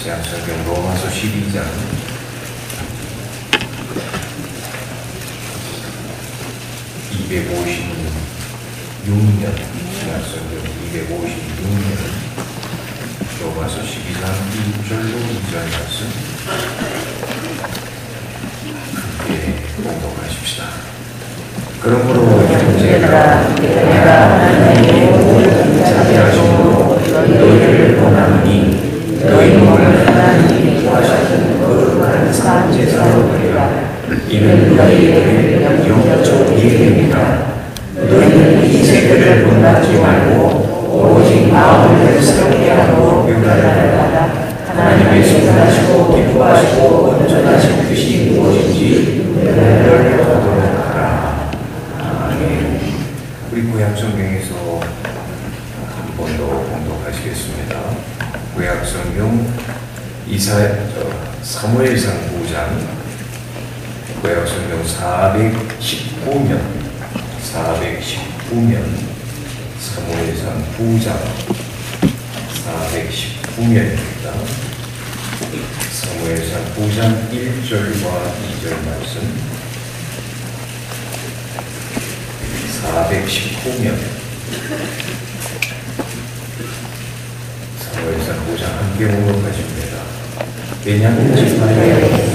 구약성경 로마서 12장 256년, 구약성경 256년 로마서 12장 1절로 2절 말씀 함께 공독하십시다. 그러므로 형제들아, 내가 하나님의 모든 자비하심으로 너희를 권하노니 너희 몸을 하나님이 구하시는 거룩한 산제사로 드리라. 이는 너희에게 영적 예배입니다. 너희는 이 세계를 본받지 말고 오직 마음을 새롭게 하고 변화를 받아 하나님의 선하시고 기뻐하시고 온전하신 뜻이 무엇인지 열려하도록 하라. 아멘. 우리 구약성경에서 한 번 더 공독하시겠습니다. 구약성경 사무엘상 9장, 구약성경 419년 사무엘상 9장 419년입니다. 사무엘상 9장 1절과 2절 말씀 419년 사무엘상 9장 함께 공독하십니다. 베냐민 지파에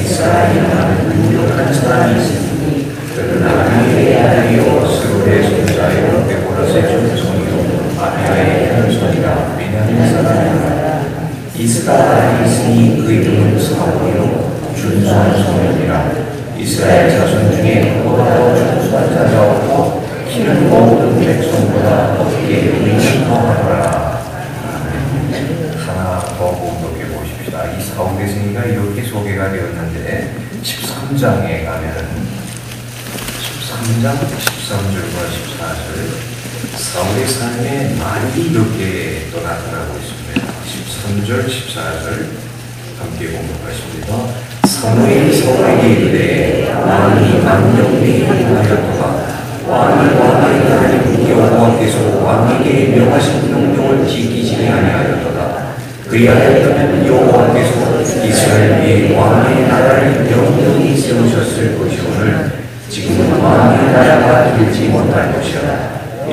이스라엘이라는 유력한 사람이 있으니 그는 아비의 아들이요 스룹의 손자요 베고라스의 종손이요 아비아의 현손이라 베냐민 사람이라. 이스라엘이 있으니 그 이름은 사울이요 준수한 소년이라. 이스라엘 자손 중에 그보다 준수한 자가 없고 키는 모든 백성보다 어깨에 의심도 하노라. 하나 더 공독해 보십시다. 이 사울의 생애가 이렇게 소개가 되었는데 13장에 가면은 13장 13절과 14절 사울의 삶에 많이 이렇게 또 나타나고 있습니다. 13절 14절 함께 공독하십니다. 사무엘이 사울에게 이르되 왕이 망령되게 하였도다. 왕이 왕의 하나님 여호와께서 왕에게 명하신 명령을 지키지 아니하였도다. 그리하였다면 여호와께서 이스라엘 위에 왕의 나라를 영원히 세우셨을 것이오늘 지금은 왕의 나라가 되지 못할 것이라.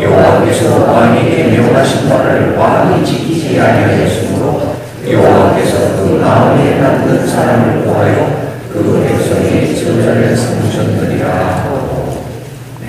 여호와께서 왕에게 명하신 바를 왕이 지키지 아니하였으므로 여호와께서 그 마음에 남는 사람을 구하여 그 백성의 지도자를 삼으셨느니라. 네.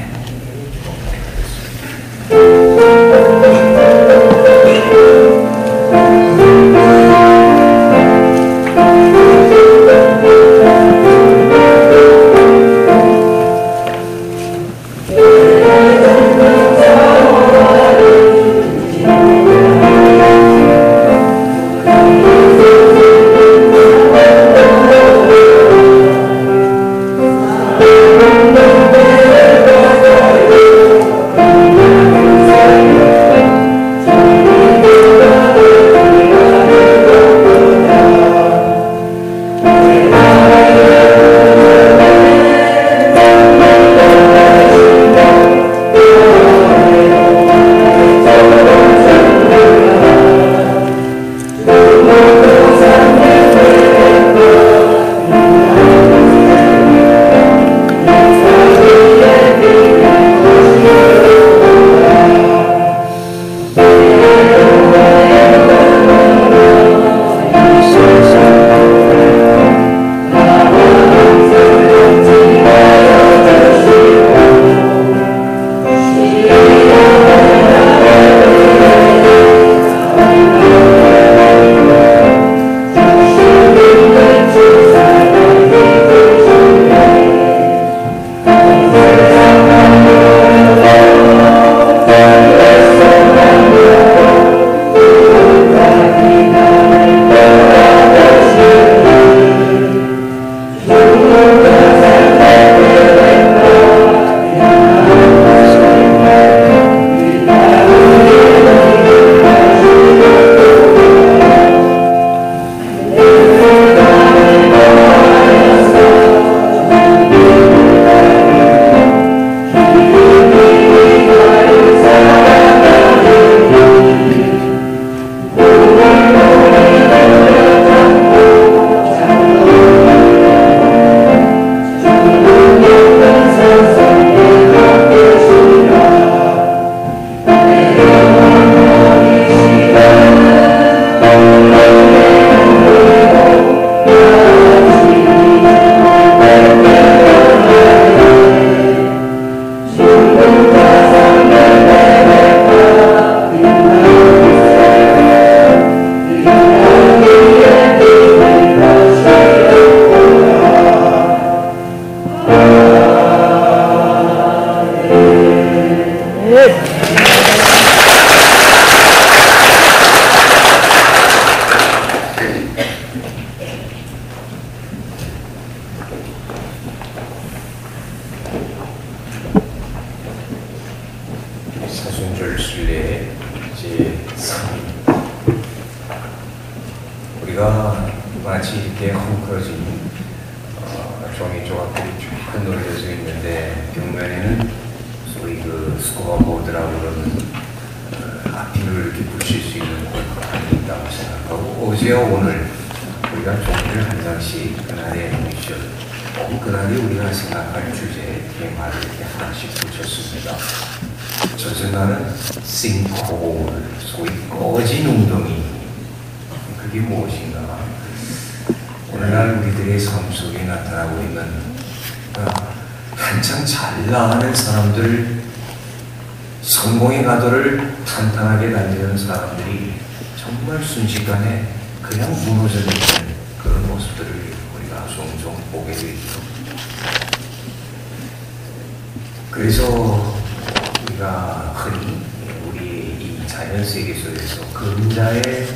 우리가 마치 이렇게 헝클어진 종이 조각들이 쫙 놓여져 있는데 벽면에는 소위 그 스쿠버 보드라고 그러는 앞뒤를 이렇게 붙일 수 있는 공간이 있다고 생각하고 어제와 오늘 우리가 종이를 한 장씩 그날의 미션, 그날이 우리가 생각할 주제, 테마를 이렇게 하나씩 붙였습니다. 첫째날은 싱크홀, 소위 꺼진 웅덩이. 그게 무엇인가? 오늘날 우리들의 삶 속에 나타나고 있는 한창 잘 나가는 사람들, 성공의 가도를 탄탄하게 달리는 사람들이 정말 순식간에 그냥 무너져 있는 그런 모습들을 우리가 종종 보게 되죠. 그래서 우리가 흔히 우리 이 자연 세계 속에서 그림자의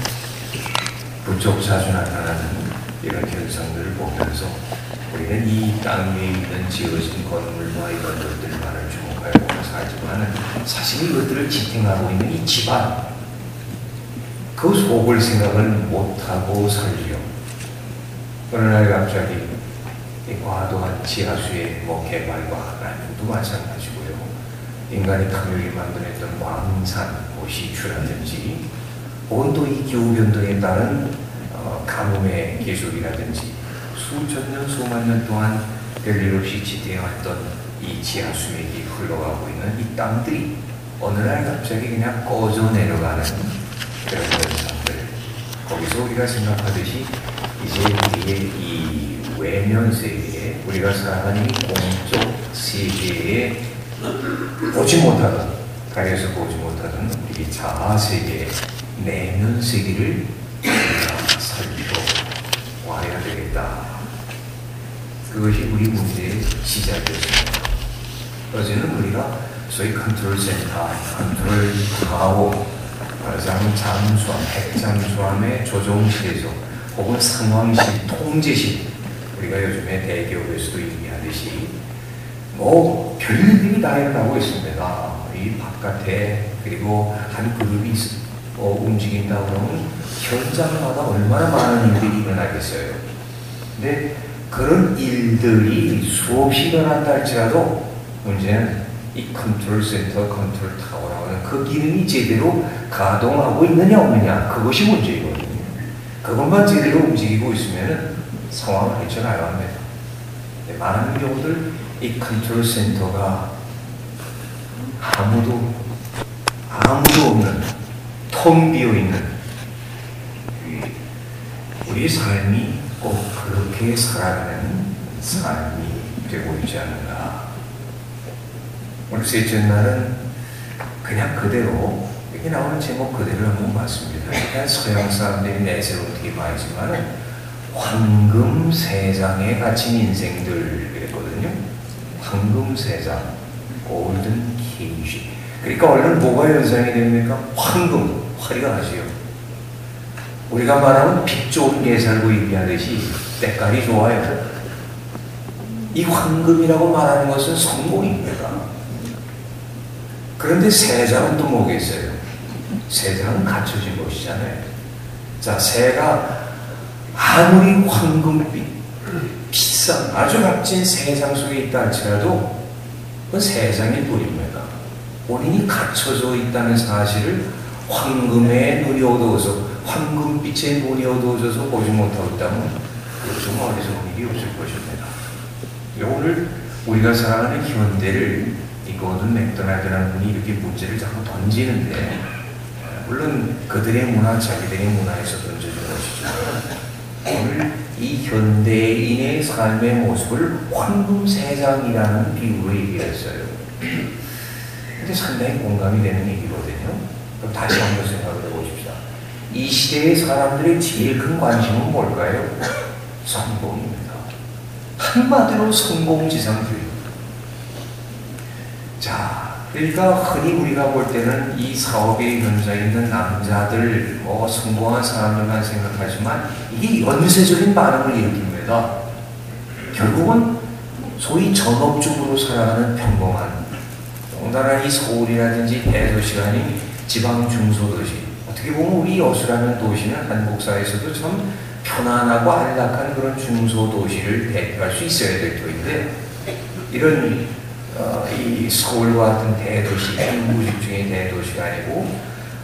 부쩍 자주 나타나는 이런 현상들을 보면서 우리는 이 땅 위에 있는 지어진 건물과 이런 것들만을 주목하고 살지만 사실 이것들을 지탱하고 있는 이 집안, 그 속을 생각을 못하고 살지요. 어느 날 갑자기 이 과도한 지하수의 개발과 난도 마찬가지고요. 인간이 탐욕이 만들어냈던 광산, 시추라든지 혹은 또 이 기후변동에 따른 가뭄의 계속이라든지 수천 년, 수만 년 동안 별일 없이 지탱해왔던 이 지하수맥이 흘러가고 있는 이 땅들이 어느 날 갑자기 그냥 꺼져 내려가는 그런 현상들. 거기서 우리가 생각하듯이 이제 우리의 이 외면 세계에, 우리가 살아가는 이 공적 세계에 보지 못하던, 가려서 보지 못하던 우리 자아 세계, 내면 세계를 우리가 살피고 와야 되겠다. 그것이 우리 문제의 시작이었습니다. 어제는 우리가 소위 컨트롤 센터, 컨트롤 타워, 잠수함, 핵잠수함의 조종실에서 혹은 상황실, 통제실, 우리가 요즘에 대기업에서도 얘기하듯이 별일이 다 일어나고 있습니다. 이 바깥에 그리고 한 그룹이 움직인다 그러면 현장마다 얼마나 많은 일들이 일어나겠어요. 근데 그런 일들이 수없이 일어난다 할지라도 문제는 이 컨트롤 센터, 컨트롤 타워라고 하는 그 기능이 제대로 가동하고 있느냐 없느냐, 그것이 문제이거든요. 그것만 제대로 움직이고 있으면 상황을 헤쳐나가야 합니다. 많은 경우들 이 컨트롤 센터가 아무도 없는, 텅 비어있는 우리 삶이 꼭 그렇게 살아가는 삶이 되고 있지 않는가. 오늘 셋째 날은 그냥 그대로, 여기 나오는 제목 그대로 한번 봤습니다. 그냥 서양 사람들이 내세운 되게 많지만 황금 세상에 갇힌 인생들 그랬거든요. 황금 세상, 골든 케이지. 그러니까 얼른 뭐가 연상이 됩니까? 황금, 화리가 나지요. 우리가 말하면 빛 좋은 게 살고 얘기하듯이 때깔이 좋아요. 이 황금이라고 말하는 것은 성공입니다. 그런데 세상은 또 뭐겠어요? 세상은 갖춰진 것이잖아요. 자, 새가 아무리 황금빛, 비싼, 아주 값진 세상 속에 있다 할지라도 그건 세상일 뿐입니다. 본인이 갖춰져 있다는 사실을 황금의 눈이 어두워서, 황금빛의 눈이 어두워져서 보지 못하고 있다면 좀 어리석은 일이 없을 것입니다. 오늘 우리가 살아가는 현대를 이 고든 맥도날드라는 분이 이렇게 문제를 자꾸 던지는데, 물론 그들의 문화, 자기들의 문화에서 던져준 것이죠. 오늘 이 현대인의 삶의 모습을 황금 세상이라는 비유로 얘기했어요. 근데 상당히 공감이 되는 얘기거든요. 그럼 다시 한번 생각을 해보십시오. 이 시대의 사람들의 제일 큰 관심은 뭘까요? 성공입니다. 한마디로 성공지상주의. 자, 그러니까 흔히 우리가 볼 때는 이 사업에 현장에 있는 남자들, 성공한 사람들만 생각하지만 이게 연쇄적인 반응을 일으킵니다. 결국은 소위 전업주부로 살아가는 평범한, 더군다나 이 서울이라든지 대도시가 아닌 지방 중소도시, 어떻게 보면 우리 여수라는 도시는 한국 사회에서도 참 편안하고 안락한 그런 중소도시를 대표할 수 있어야 될 터인데, 이런 이 서울과 같은 대도시, 인구 집중의 대도시가 아니고,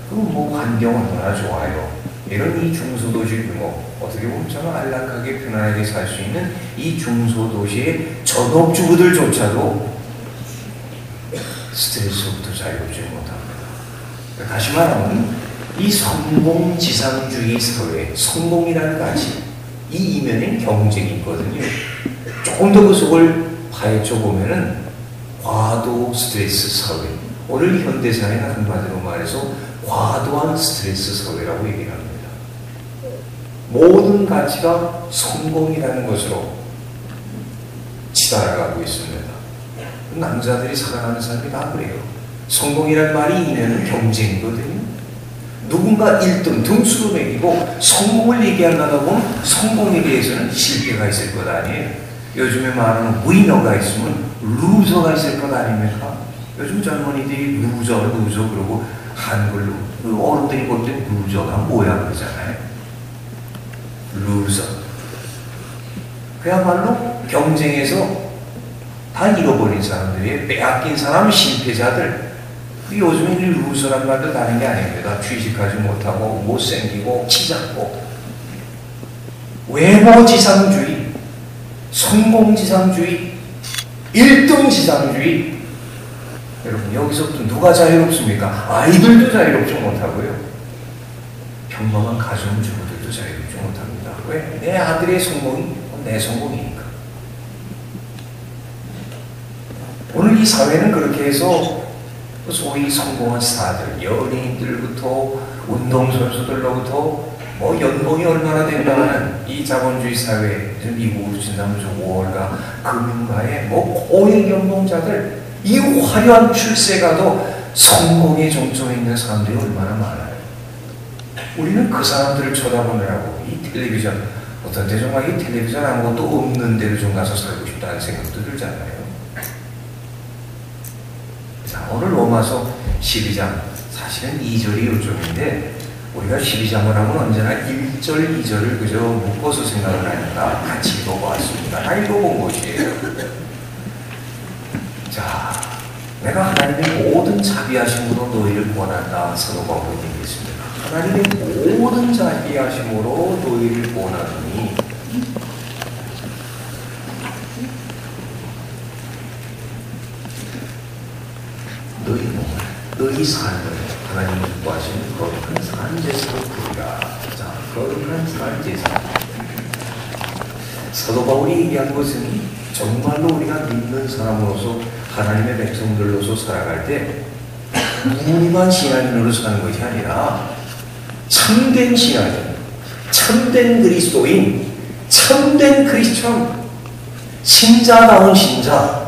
그럼 뭐 환경 얼마나 좋아요. 이런 이 중소도시 규모, 어떻게 보면 참 안락하게 편안하게 살 수 있는 이 중소도시의 전업주부들조차도 스트레스부터 자유롭지 못합니다. 다시 말하면 이 성공지상주의 사회, 성공이라는 가치, 이 이면엔 경쟁이 있거든요. 조금 더 그 속을 파헤쳐 보면은 과도 스트레스 사회, 오늘 현대사회는 한마디로 말해서 과도한 스트레스 사회라고 얘기를 합니다. 모든 가치가 성공이라는 것으로 치달아가고 있습니다. 남자들이 살아가는 삶이 다 그래요. 성공이란 말이 이면은 경쟁이거든요. 누군가 1등 등수로 매기고 성공을 얘기하려다 보면 성공에 대해서는 실패가 있을 것 아니에요. 요즘에 말하는 위너가 있으면 루저가 있을 것 아닙니까? 요즘 젊은이들이 루저 그러고 한글로 어른들이 볼 때 루저가 뭐야 그러잖아요. 루저. 그야말로 경쟁에서 다 잃어버린 사람들이에요. 빼앗긴 사람, 실패자들. 요즘에 루저란 말도 다른 게 아닙니다. 취직하지 못하고 못생기고 키 작고 외모지상주의, 성공지상주의, 1등지상주의. 여러분 여기서부터 누가 자유롭습니까? 아이들도 자유롭지 못하고요. 평범한 가정주부들도 자유롭지 못합니다. 왜? 내 아들의 성공이 내 성공이니까. 오늘 이 사회는 그렇게 해서 소위 성공한 스타들, 연예인들부터 운동선수들로부터 뭐 연봉이 얼마나 된다는 이 자본주의 사회, 미국으로 친다면 월가, 금융가의 뭐 고액 연봉자들, 이 화려한 출세가도 성공에 정점에 있는 사람들이 얼마나 많아요. 우리는 그 사람들을 쳐다보느라고 이 텔레비전, 어떤 때 정말 이 텔레비전 아무것도 없는 데를 좀 가서 살고 싶다는 생각도 들잖아요. 자, 오늘 로마서 12장, 사실은 2절이 요점인데 우리가 12장을 하면 언제나 1절, 2절을 그저 묶어서 생각을 하니까 같이 읽어보았습니다. 다 읽어본 것이에요. 자, 내가 하나님의 모든 자비하심으로 너희를 권한다. 사도 바울이 얘기했습니다. 하나님의 모든 자비하심으로 너희를 권하노니 너희 몸을, 너희 삶을 하나님이 기뻐하시는 거룩한 산제사로 부르라. 자, 거룩한 산제사. 사도 바울이 얘기한 것은 정말로 우리가 믿는 사람으로서 하나님의 백성들로서 살아갈 때 무늬만 신앙인으로 사는 것이 아니라 참된 신앙인, 참된 그리스도인, 참된 크리스천, 신자다운 신자.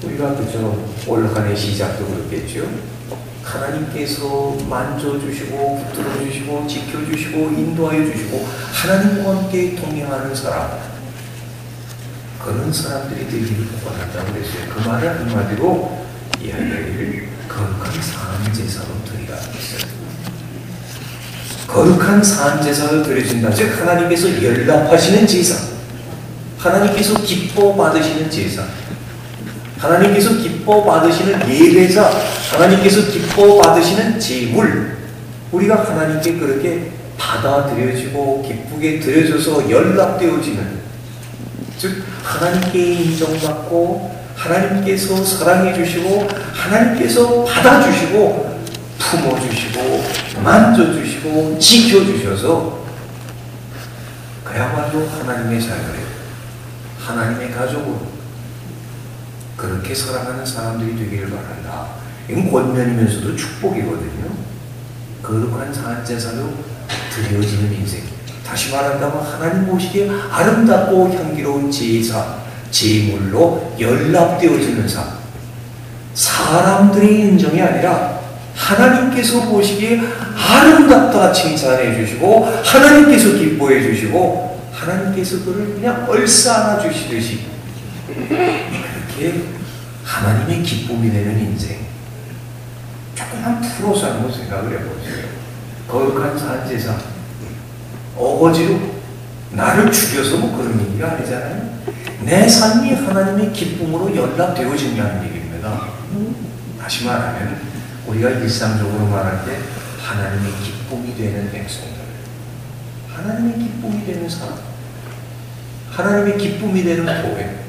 우리가 그저 올 한해 시작도 그렇겠죠. 하나님께서 만져주시고 붙들어주시고 지켜주시고 인도하여 주시고 하나님과 함께 동행하는 사람, 그런 사람들이 되기를 원한다고 그랬어요. 그 말을 한마디로 이야기를 거룩한 산제사로 드리라 했어요. 거룩한 산제사로 드려진다. 즉 하나님께서 연락하시는 제사, 하나님께서 기뻐 받으시는 제사, 하나님께서 기뻐 받으시는 예배자, 하나님께서 기뻐 받으시는 제물, 우리가 하나님께 그렇게 받아들여지고 기쁘게 드려져서 연락되어지는, 즉 하나님께 인정받고 하나님께서 사랑해 주시고 하나님께서 받아주시고 품어주시고 만져주시고 지켜주셔서 그야말로 하나님의 자녀예요. 하나님의 가족으로 그렇게 살아가는 사람들이 되기를 바란다. 이건 권면이면서도 축복이거든요. 거룩한 산제사로 드려지는 인생. 다시 말한다면 하나님 보시기에 아름답고 향기로운 제사, 제물로 연락되어지는 삶. 사람들의 인정이 아니라 하나님께서 보시기에 아름답다 칭찬해 주시고 하나님께서 기뻐해 주시고 하나님께서 그를 그냥 얼싸안아 주시듯이 그렇게 하나님의 기쁨이 되는 인생. 조금만 풀어서 한번 생각을 해보세요. 거룩한 산제사, 어거지로 나를 죽여서 뭐 그런 얘기가 아니잖아요. 내 삶이 하나님의 기쁨으로 연락되어진다는 얘기입니다. 다시 말하면 우리가 일상적으로 말할 때 하나님의 기쁨이 되는 백성들, 하나님의 기쁨이 되는 사람, 하나님의 기쁨이 되는 교회,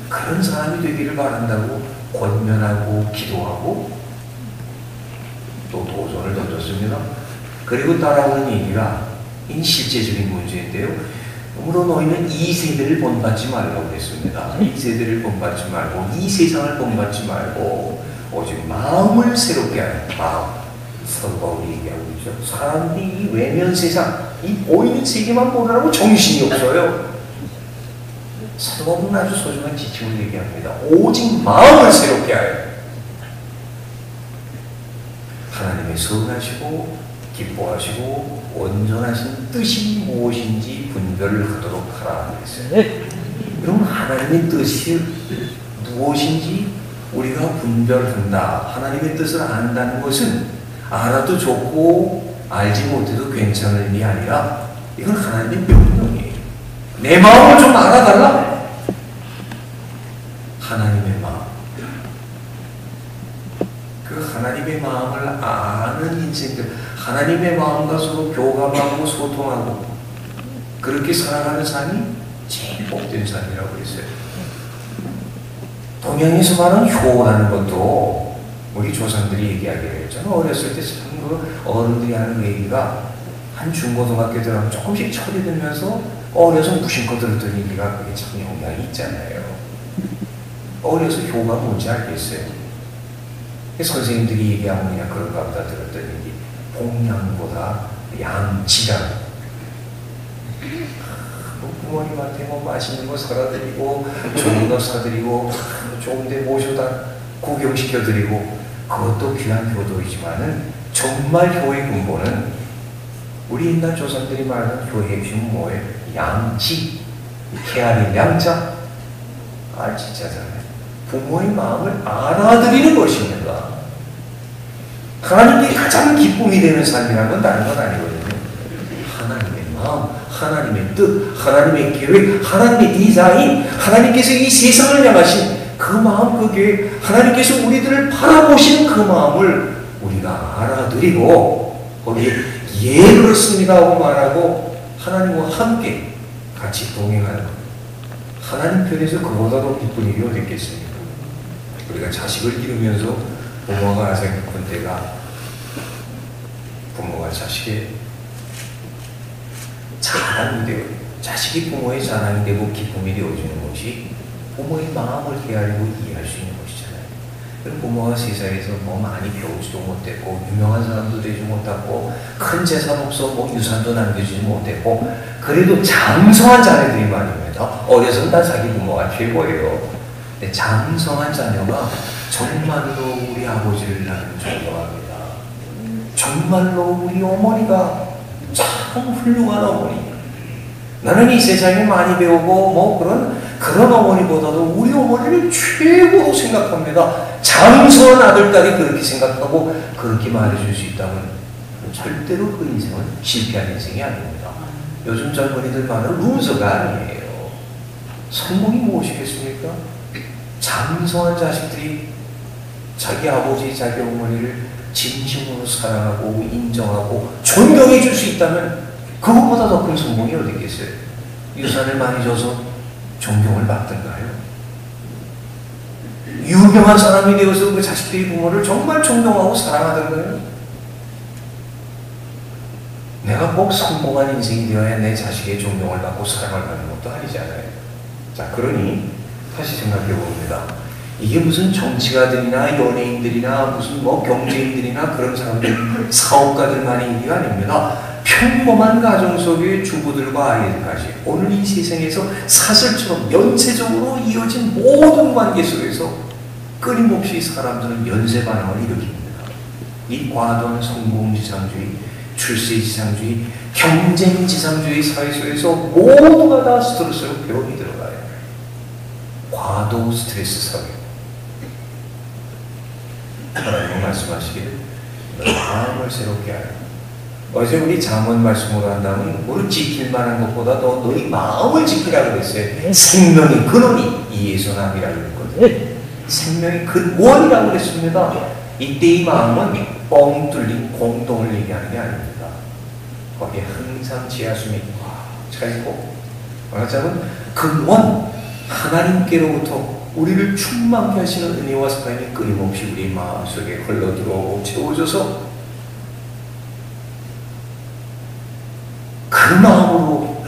그런 사람이 되기를 바란다고 권면하고 기도하고 또 도전을 던졌습니다. 그리고 따라오는 얘기가 이 실제적인 문제인데요. 그러므로 너희는 이 세대를 본받지 말라고 했습니다. 이 세대를 본받지 말고 이 세상을 본받지 말고 오직 마음을 새롭게 하는 마음. 사도 바울이 얘기하고 있죠. 사람들이 이 외면 세상, 이 보이는 세계만 보느라고 정신이 없어요. 사도 바울은 아주 소중한 지침을 얘기합니다. 오직 마음을 새롭게 하여 하나님의 선하시고 기뻐하시고 온전하신 뜻이 무엇인지 분별을 하도록 하라 그랬어요. 그럼 하나님의 뜻이 무엇인지 우리가 분별한다. 하나님의 뜻을 안다는 것은 알아도 좋고 알지 못해도 괜찮은 일이 아니라 이건 하나님의 명령이에요. 내 마음을 좀 알아달라. 하나님의 마음. 그 하나님의 마음을 아는 인생들, 하나님의 마음과 서로 교감하고 소통하고 그렇게 살아가는 삶이 제일 복된 삶이라고 그랬어요. 동양에서 말하는 효라는 것도 우리 조상들이 얘기하기로 했잖아요. 어렸을 때 참 그 어른들이 하는 얘기가 한 중고등학교 들어가면 조금씩 철이 들면서 어려서 무심코 들었던 얘기가 그게 참 영향이 있잖아요. 어려서 효가 뭔지 알겠어요. 선생님들이 얘기하면 그냥 그런가 보다 들었던 얘기. 봉양보다 양치라. 부모님한테 뭐 맛있는 거 사다 드리고 좋은 거 사드리고 좋은 데 모셔다 구경시켜드리고 그것도 귀한 효도이지만은 정말 효의 근본은 우리 옛날 조상들이 말하는 효의 핵심은 뭐예요? 양치. 케아린 양자. 아 진짜잖아요. 부모의 마음을 알아들이는 것입니다. 하나님께 가장 기쁨이 되는 삶이라는 건 다른 건 아니거든요. 하나님의 마음, 하나님의 뜻, 하나님의 계획, 하나님의 디자인, 하나님께서 이 세상을 향하신 그 마음, 그 계획, 하나님께서 우리들을 바라보시는 그 마음을 우리가 알아들이고 거기에 예 그렇습니다 하고 말하고 하나님과 함께 같이 동행하는 것. 하나님 편에서 그보다 더 기쁜 일이 어디 있겠습니까? 우리가 자식을 기르면서 부모가 생각한 때가 부모가 자식의 자랑이 되고 자식이 부모의 자랑이 되고 기쁨이 되어주는 것이 부모의 마음을 헤아리고 이해할 수 있는 것이잖아요. 그럼 부모가 세상에서 뭐 많이 배우지도 못했고 유명한 사람도 되지 못하고 큰 재산 없어 뭐 유산도 남겨주지 못했고 그래도 장성한 자녀들이 많습니다. 어려서는 다 자기 부모가 최고예요. 근데 장성한 자녀가 정말로 우리 아버지를 나는 존경합니다. 정말로 우리 어머니가 참 훌륭한 어머니. 나는 이 세상에 많이 배우고 뭐 그런 어머니보다도 우리 어머니를 최고로 생각합니다. 장성한 아들, 딸이 그렇게 생각하고 그렇게 말해줄 수 있다면 절대로 그 인생은 실패한 인생이 아닙니다. 요즘 젊은이들 말은 루저가 아니에요. 성공이 무엇이겠습니까? 장성한 자식들이 자기 아버지, 자기 어머니를 진심으로 사랑하고 인정하고 존경해 줄 수 있다면 그것보다 더 큰 성공이 어디 있겠어요? 유산을 많이 줘서 존경을 받던가요? 유명한 사람이 되어서 그 자식들이 부모를 정말 존경하고 사랑하던가요? 내가 꼭 성공한 인생이 되어야 내 자식의 존경을 받고 사랑을 받는 것도 아니잖아요. 자, 그러니 다시 생각해 봅니다. 이게 무슨 정치가들이나 연예인들이나 무슨 뭐 경제인들이나 그런 사람들, 사업가들만의 얘기가 아닙니다. 평범한 가정 속의 주부들과 아이들까지 오늘 이 세상에서 사슬처럼 연쇄적으로 이어진 모든 관계 속에서 끊임없이 사람들은 연쇄 반응을 일으킵니다. 이 과도한 성공지상주의, 출세지상주의, 경쟁지상주의 사회 속에서 모두가 다 스트레스로 병이 들어가요. 과도 스트레스 사회. 하나님은 말씀하시기를 너희 마음을 새롭게 하라. 어제 우리 잠언 말씀으로 한다면 뭘 지킬 만한 것보다 더 너희 마음을 지키라고 그랬어요. 생명의 근원이 이에서 남이라고 그랬거든요. 생명의 근원이라고 그랬습니다. 이때 이 마음은 뻥 뚫린 공동을 얘기하는 게 아닙니다. 거기에 항상 지하수이 꽉 차있고 말하자면 근원, 하나님께로부터 우리를 충만케 하시는 은혜와 사랑이 끊임없이 우리 마음속에 흘러들어오고 채워져서 그 마음으로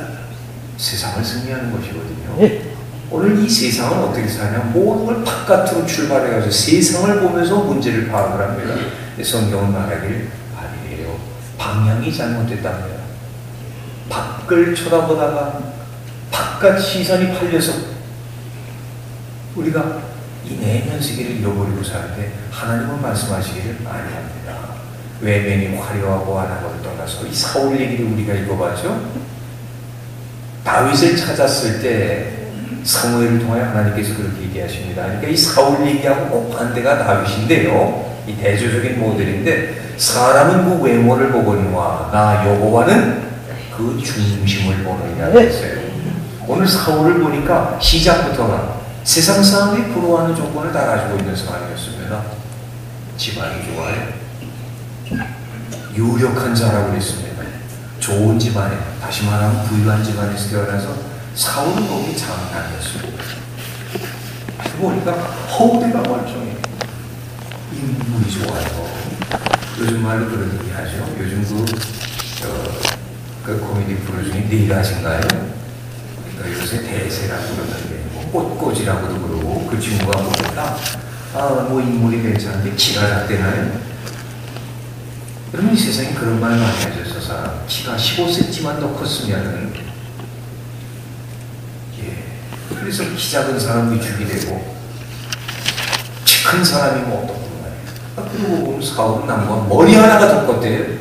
세상을 승리하는 것이거든요. 오늘 이 세상은 어떻게 사냐? 모든 걸 바깥으로 출발해가지고 세상을 보면서 문제를 파악을 합니다. 성경은 말하길 아니에요. 방향이 잘못됐답니다. 밖을 쳐다보다가 바깥 시선이 팔려서 우리가 이 내면 세계를 잃어버리고 살 때 하나님은 말씀하시기를 아니합니다. 외면이 화려하고 안하고를 떠나서 이 사울 얘기를 우리가 읽어봤죠. 다윗을 찾았을 때 사무엘을 통하여 하나님께서 그렇게 얘기하십니다. 그러니까 이 사울 얘기하고 꼭 반대가 다윗인데요. 이 대조적인 모델인데 사람은 그 외모를 보거니와 나 여호와는 그 중심을 보느니라 했어요. 오늘 사울을 보니까 시작부터가 세상 사람이 부러워하는 조건을 다 가지고 있는 상황이었습니다. 집안이 좋아요. 유력한 자라고 그랬습니다. 좋은 집안에, 다시 말하면 부유한 집안에서 태어나서 사울은 거기 장남이었습니다. 보니까 허우대가 멀쩡해. 인물이 좋아요. 요즘 말로 그런 얘기 하죠. 요즘 그 코미디 프로 중에 네가지인가요? 그러니까 요새 대세라고 그러는데 꽃꽂이라고도 그러고 그 친구가 보니까 뭐 인물이 괜찮은데 키가 작대나요? 여러분 이 세상에 그런 말 많이 하셔서 사람 키가 15cm만 더 컸으면은 그래서 키 작은 사람 위축이 되고 키 큰 사람이 뭐 어떻단 말이에요. 그러고 보면 사울은 남과 머리 하나가 더 컸대요.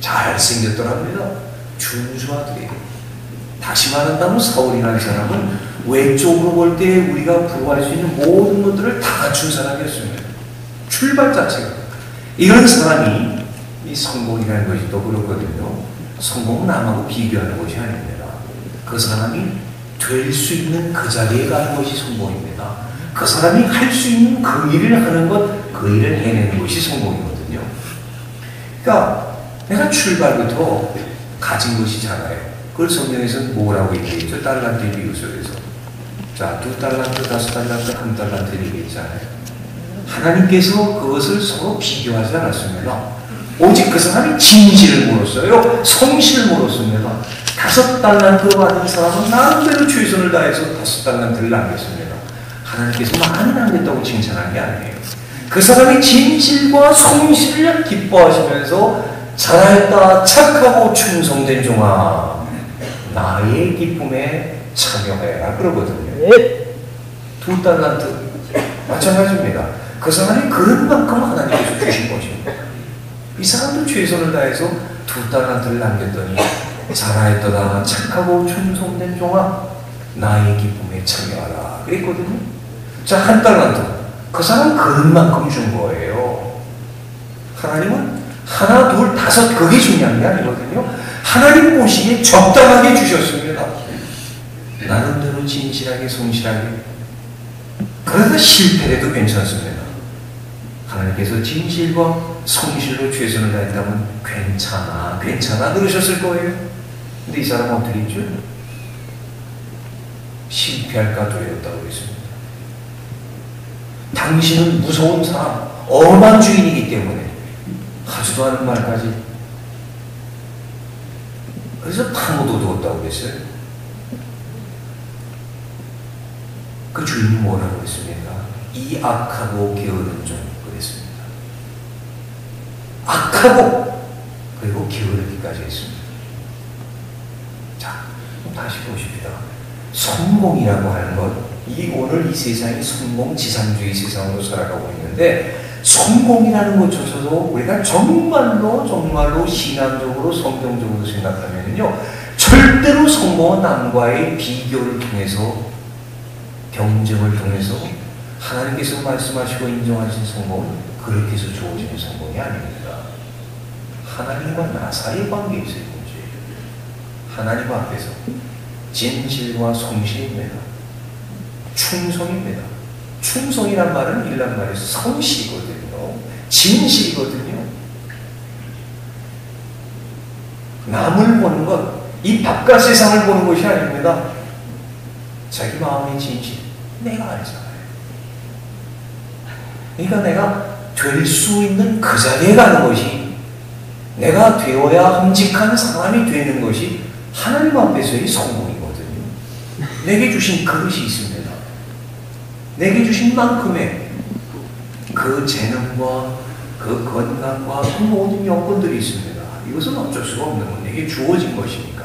잘생겼더랍니다. 준수하더래요. 다시 말한다면 사울이라는 사람은 외적으로 볼 때 우리가 부러워할 수 있는 모든 것들을 다 갖춘 사람이었습니다. 출발 자체가. 이런 사람이 이 성공이라는 것이 또 그렇거든요. 성공은 남하고 비교하는 것이 아닙니다. 그 사람이 될 수 있는 그 자리에 가는 것이 성공입니다. 그 사람이 할 수 있는 그 일을 하는 것, 그 일을 해내는 것이 성공이거든요. 그러니까 내가 출발부터 가진 것이 작아요. 그걸 성경에서는 뭐라고 얘기했죠? 달란트의 비유속에서. 자, 2달란트, 5달란트, 1달란트 얘기했잖아요. 하나님께서 그것을 서로 비교하지 않았습니다. 오직 그 사람이 진실을 물었어요. 성실을 물었습니다. 5달란트 받은 사람은 나름대로 최선을 다해서 5달란트를 남겼습니다. 하나님께서 많이 남겼다고 칭찬한 게 아니에요. 그 사람이 진실과 성실을 기뻐하시면서 잘했다, 착하고 충성된 종아, 나의 기쁨에 참여해라 그러거든요. 2달란트 마찬가지입니다. 그 사람이 그런 만큼 하나님께서 주신 것입니다. 이 사람도 최선을 다해서 2달란트를 남겼더니 잘하였도다 착하고 충성된 종아 나의 기쁨에 참여하라 그랬거든요. 자, 1달란트 그 사람은 그런 만큼 준 거예요. 하나님은 하나, 둘, 5 그게 중요한 게 아니거든요. 하나님 보시기에 적당하게 주셨습니다. 나름대로 진실하게 성실하게. 그러다 실패해도 괜찮습니다. 하나님께서 진실과 성실로 최선을 다했다면 괜찮아 그러셨을 거예요. 근데 이 사람은 어떻게 했죠? 실패할까 두려웠다고 했습니다. 당신은 무서운 사람, 엄한 주인이기 때문에 하지도 않은 말까지. 그래서 파묻어 두었다고 했어요. 그 주인이 뭐라고 했습니까? 이 악하고 게으른 종 그랬습니다. 악하고 그리고 게으르기까지 했습니다. 자, 다시 보십니다. 성공이라고 하는 것, 오늘 이 세상이 성공지상주의 세상으로 살아가고 있는데 성공이라는 것조차도 우리가 정말로 신앙적으로 성경적으로 생각하면요 절대로 성공은 남과의 비교를 통해서 경쟁을 통해서 하나님께서 말씀하시고 인정하신 성공은 그렇게 해서 주어지는 성공이 아닙니다. 하나님과 나 사이의 관계에서의 문제예요. 하나님 앞에서 진실과 성실입니다. 충성입니다. 충성이란 말은 일란 말에서 성실이거든요. 진실이거든요. 남을 보는 것, 이 바깥 세상을 보는 것이 아닙니다. 자기 마음의 진실, 내가 알잖아요. 그러니까 내가 될 수 있는 그 자리에 가는 것이, 내가 되어야 흠직한 사람이 되는 것이 하나님 앞에서의 성공이거든요. 내게 주신 그릇이 있습니다. 내게 주신 만큼의 그 재능과 그 건강과 그 모든 여건들이 있습니다. 이것은 어쩔 수가 없는 건 내게 주어진 것이니까.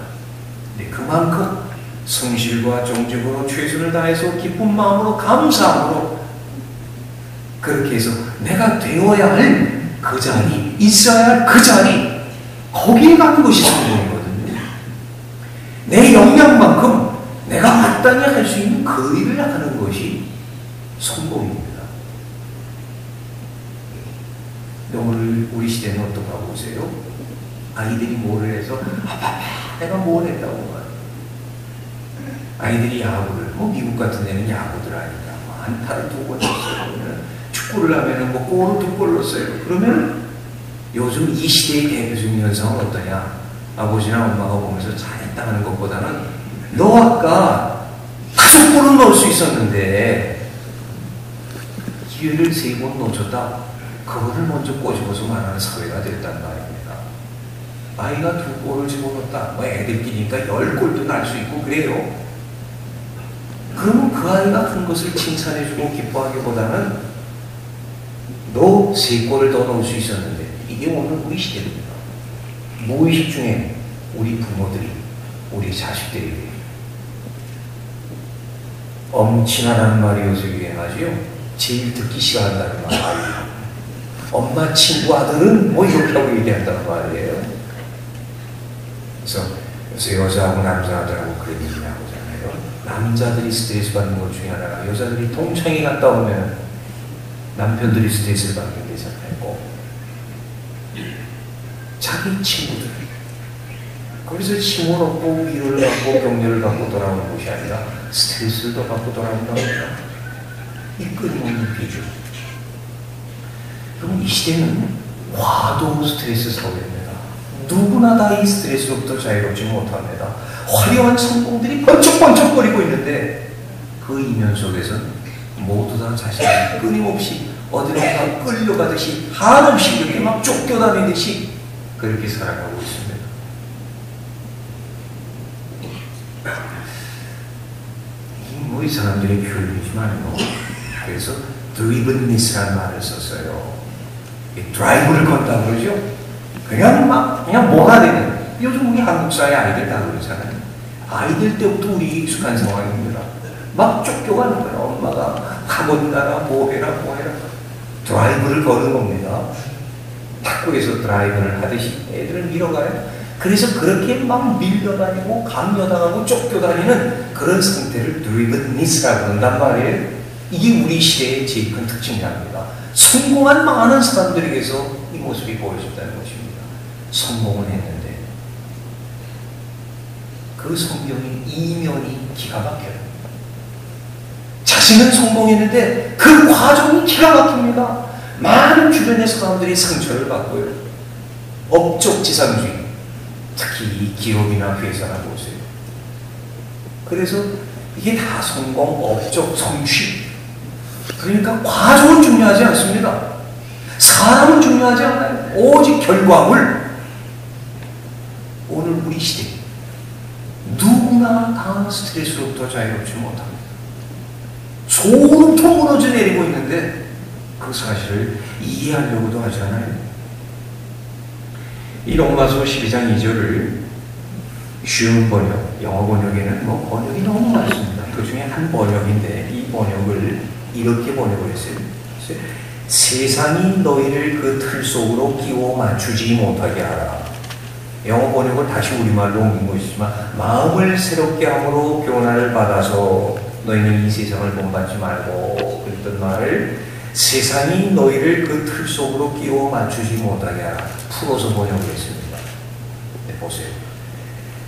근데 그만큼 성실과 정직으로 최선을 다해서 기쁜 마음으로 감사함으로 그렇게 해서 내가 되어야 할 그 자리, 있어야 할 그 자리, 거기에 가는 것이 성공이거든요. 내 역량만큼 내가 마땅히 할 수 있는 그 일을 하는 것이 성공입니다. 오늘 우리 시대는 어떤가 보세요. 아이들이 뭐를 해서 내가 뭘 했다고 말해요. 아이들이 야구를, 미국 같은 데는 야구들 아니까 안타를 2번 쳤어요. 축구를 하면은 골을 2골 넣었어요. 그러면 요즘 이 시대의 대표적인 현상은 어떠냐? 아버지나 엄마가 보면서 잘했다 하는 것보다는 너 아까 5골은 넣을 수 있었는데 기회를 3번 놓쳤다. 그거를 먼저 꼬집어서 말하는 사회가 됐단 말입니다. 아이가 2골을 집어넣었다. 애들끼리니까 10골도 날 수 있고 그래요. 그러면 그 아이가 한 것을 칭찬해주고 기뻐하기보다는 너 3골을 더 넣을 수 있었는데, 이게 오늘 우리 시대입니다. 무의식 중에 우리 부모들이, 우리 자식들이 엄친아라는 말이 요새 유행하지요. 제일 듣기 싫어한다는 말이에요. 엄마 친구 아들은 이렇게 하고 얘기한다는 말이에요. 그래서 요새 여자하고 남자들하고 그런 얘기를 하잖아요. 남자들이 스트레스 받는 것 중에 하나가 여자들이 동창회 갔다 오면 남편들이 스트레스를 받는 게 생각했고, 자기 친구들, 거기서 칭을 얻고 위로를 받고 격려를 받고 돌아오는 것이 아니라 스트레스를 더 받고 돌아온다고 합니다. 이 끊임없는 비중. 그럼 이 시대는 과도 스트레스 사회입니다. 누구나 다 이 스트레스로부터 자유롭지 못합니다. 화려한 성공들이 번쩍번쩍거리고 있는데 그 이면 속에서는 모두 다 자신을 끊임없이 어디론가 끌려가듯이 한없이 그렇게 막 쫓겨다니듯이 그렇게 살아가고 있습니다. 이 사람들의 표현이지만요. 그래서 드리븐니스라는 말을 썼어요. 드라이브를 건다 그러죠. 그냥 몰아대는. 요즘 우리 한국 사회 아이들 다 그러잖아요. 아이들 때부터 우리 익숙한 상황입니다. 막 쫓겨가는 거예요. 엄마가 학원 가라, 뭐 해라. 드라이브를 거는 겁니다. 탁구에서 드라이브를 하듯이 애들을 밀어가요. 그래서 그렇게 막 밀려다니고 강요당하고 쫓겨다니는 그런 상태를 드리븐니스라고 한단 말이에요. 이게 우리 시대의 제일 큰 특징이랍니다. 성공한 많은 사람들에게서 이 모습이 보여졌다는 것입니다. 성공을 했는데 그 성경의 이면이 기가 막혀요. 자신은 성공했는데 그 과정이 기가 막힙니다. 많은 주변의 사람들이 상처를 받고요. 업적 지상주의, 특히 이 기업이나 회사나 보세요. 그래서 이게 다 성공, 업적, 성취. 그러니까 과정은 중요하지 않습니다. 사람은 중요하지 않아요. 오직 결과물. 오늘 우리 시대 누구나 다 스트레스로부터 자유롭지 못합니다. 소름토 무너져 내리고 있는데 그 사실을 이해하려고도 하지 않아요. 이 로마서 12장 2절을 쉬운 번역, 영어 번역에는 번역이 너무 많습니다. 그 중에 한 번역인데 이 번역을 이렇게 번역을 했어요. 세상이 너희를 그 틀 속으로 끼워 맞추지 못하게 하라. 영어 번역을 다시 우리말로 옮긴 것이지만 마음을 새롭게 함으로 변화를 받아서 너희는 이 세상을 본받지 말고 그랬던 말을 세상이 너희를 그 틀 속으로 끼워 맞추지 못하게 하라. 풀어서 번역했습니다. 네, 보세요.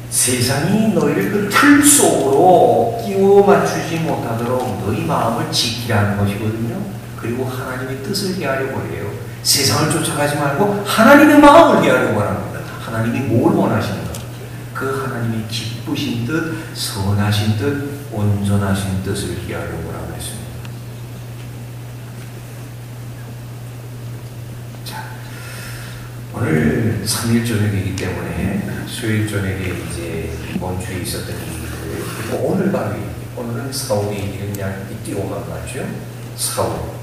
세상이 너희를 그 틀 속으로 끼워 맞추지 못하도록 너희 마음을 지키라는 것이거든요. 그리고 하나님의 뜻을 헤아려고 해요. 세상을 쫓아가지 말고 하나님의 마음을 헤아려고 합니다. 하나님이 뭘 원하시는가? 그 하나님의 기쁘신 뜻, 선하신 뜻, 온전하신 뜻을 헤아려고 하고 있습니다. 자, 오늘 3일 저녁이기 때문에 수요일 저녁에 이제 이번 주에 있었던 일들, 그리고 오늘 바로 오늘은 사울의 일은 그냥 띄워만 맞죠? 사울.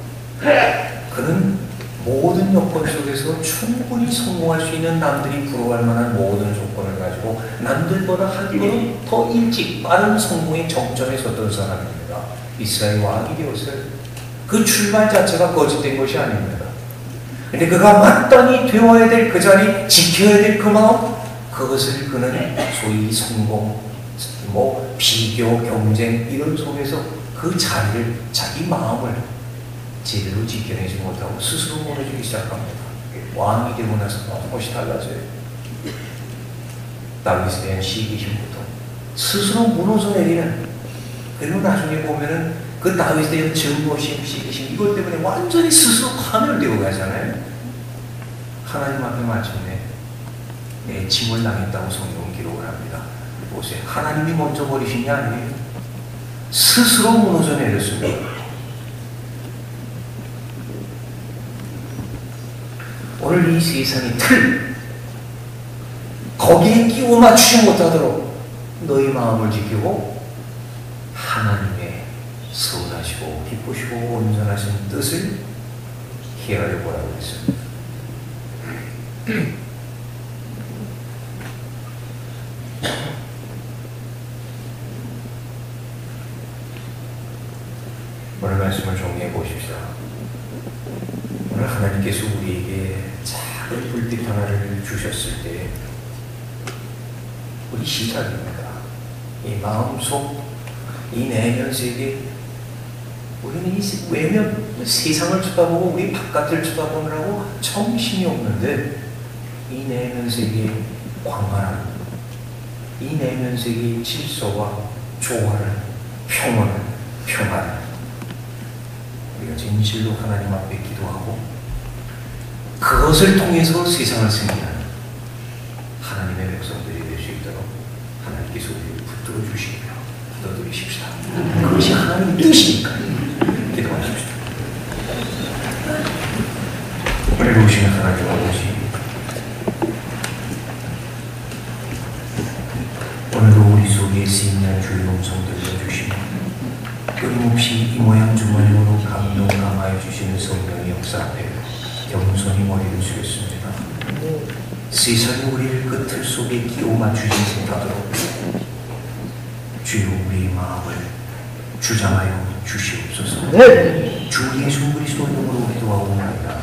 그는 모든 여건 속에서 충분히 성공할 수 있는 남들이 부러워할 만한 모든 조건을 가지고 남들보다 한 걸음 더 일찍 빠른 성공의 정점에 섰던 사람입니다. 이스라엘 왕이 되었어요. 그 출발 자체가 거짓된 것이 아닙니다. 근데 그가 마땅히 되어야 될 그 자리, 지켜야 될 그 마음, 그것을 그는 소위 성공, 비교, 경쟁 이런 속에서 그 자리를, 자기 마음을 제대로 지켜내지 못하고 스스로 무너지기 시작합니다. 왕이 되고 나서 것이 달라져요. 다윗에 대한 시기심부터 스스로 무너져 내리는, 그리고 나중에 보면은 그 다윗에 대한 증오심, 시기심, 이것 때문에 완전히 스스로 파멸되어 가잖아요. 하나님 앞에 마침내 내 짐을 당했다고 성경은 기록을 합니다. 보세요. 하나님이 먼저 버리신 게 아니에요. 스스로 무너져 내렸습니다. 오늘 이 세상의 틀, 거기에 끼워 맞추지 못하도록 너희 마음을 지키고 하나님의 선하시고 기쁘시고 온전하신 뜻을 헤아려 보라고 했습니다. 오늘 말씀을 정리해 보십시오. 오늘 하나님께서 우리에게 작은 불빛 하나를 주셨을 때 우리 시작입니다. 이 마음속, 이 내면 세계, 우리는 이 외면, 세상을 쳐다보고 우리 바깥을 쳐다보느라고 정신이 없는데 이 내면 세계의 광활함, 이 내면 세계의 질서와 조화를, 평화를 우리가 진실로 하나님 앞에 기도하고 그것을 통해서 세상을 승리하는 하나님의 백성들이 될 수 있도록 하나님께서 우리를 붙들어 주시며 기도드리십시다. 그것이 하나님의 뜻이니까요. 기도하십시다. 오늘 오시는 하나님 아버지, 오늘도 우리 속에 쓰임난 주의 음성 들려주시며 끊임없이 이 모양 저 모양으로 감동 감화해 주시는 성령의 역사 앞에 겸손히 머리를 숙였습니다. 세상이 우리를 그 틀 속에 끼워 맞추지 못하도록 주여 우리의 마음을 주장하여 주시옵소서. 주 예수 그리스도 이름으로 기도하옵나이다.